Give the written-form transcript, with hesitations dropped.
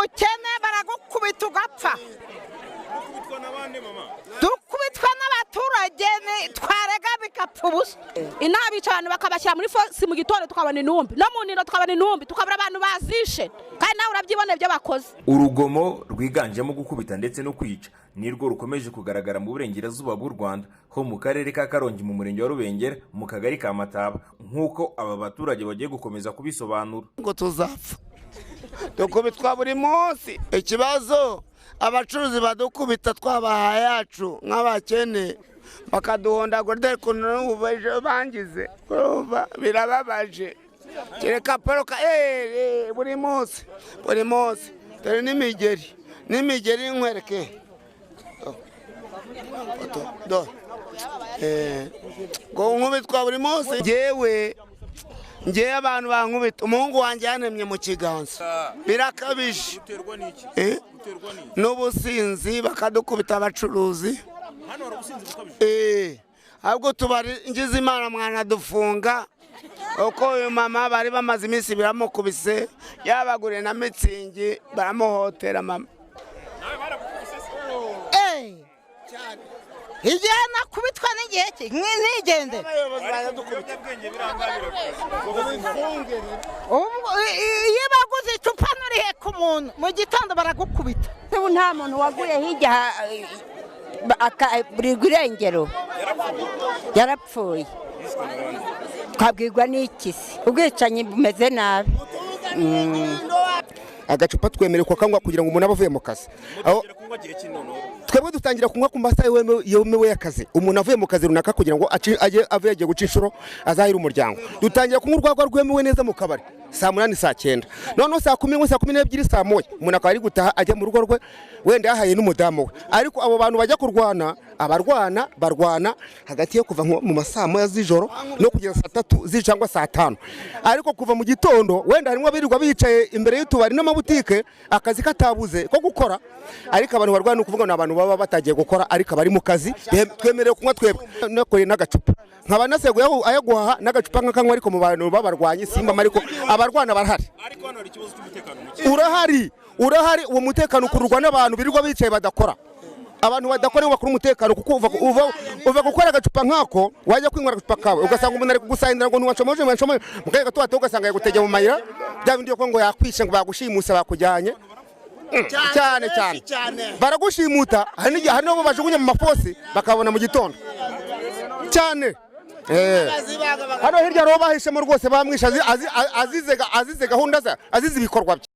ubukene baragukubita ugapfa. Dukubitwa n'abaturage twarega bigapfa ubusa. Inabi cyane bakabashyira muri fosi mu gitondo tukabona intumbi no mu nino tukabona intumbi tukabura abantu bazishe kandi nawe urabyibone ibyo bakoze. Urugomo rwiganjemo gukubita ndetse no kwica nirwo rukomeje kugaragara mu burengerazuba bw'u Rwanda ho mu karere ka Karongi mu murenge wa Rubengera mu kagari ka Mataba nk'uko aba baturage bagiye gukomeza kubisobanura. Ngo tuzapfa dukubitwa buri munsi. Ikibazo abacuruzi badukubita twabaha yacu nk'abakene bakaduhondagura dore kuntu n'ubu bangize birababaje. Kereka poroka buri munsi dore n'imigeri nkwereke ngo nkubitwa buri munsi. Ngewe abantu bankubita umuhungu wanjye yanemye mu kiganza birakabije n'ubusinzi bakadukubita abacuruzi. Ahubwo tubaringize Imana mwanadufunga uko uyu mama bari bamaze iminsi biramukubise yabaguriye na mitsingi baramuhotera mama. Igihe nakubitwa n'igihe nigende iyo baguze icupa nurihe ku muntu mu gitondo baragukubita. Ubu nta muntu waguye hirya buri irengero yarapfuye twabwirwa n'ikisi ubwicanyi bumeze nabi. Agacupa twemerewe kukanywa kugira ngo umuntu avuye mu kazi. Twebwe dutangira kunywa ku masaha yemewe y'akazi. Umuntu avuye mu kazi runaka kugira ngo agiye guca inshuro azahira umuryango. Dutangira kunywa urwagwa rwemewe neza mu kabari saa 8 saa 9. None saa 10 saa 12 saa 1 umuntu akaba ari gutaha ajya mu rugo rwe wenda yahaye n'umudamu we. Ariko abo bantu bajya kurwana barwana hagati yo kuva mu masaa 1 z'ijoro no kugeza saa 3 z'icangwa saa 5. Ariko kuva mu gitondo wenda harimo abirirwa bicaye imbere y'utubari n'amabutike akazi katabuze ko gukora. Ariko abantu barwana ukuvuga n'abantu baba batagiye gukora ariko bari mu kazi twemerewe kunywa twebwe nakoreye n'agacupa nkaba naseguye ayo guhaha n'agacupa nk'akanywa. Ariko mu bantu babarwanye simba ariko abarwana barahari. Ariko hano hari ikibazo cy'umutekano urahari uwo mutekano ukururwa n'abantu birirwa bicaye badakora. Abantu badakora bakora umutekano kuko uva gukora agacupa nkako wajya kwinywera agacupa kawe ugasanga umuntu ari kugusahindira ngo ntiwacomoje mukaya gato wato ugasanga yagutegeye mu mayira bya bindi ko ngo yakwishe ngo bagushimusa bakujyanye cyane baragushimuta. Hari nabo bajugunya mu mafosi bakabona mu gitondo cyane. Hano hirya roho bahishemo rwose bamwisha azize gahunda azize ibikorwa bye.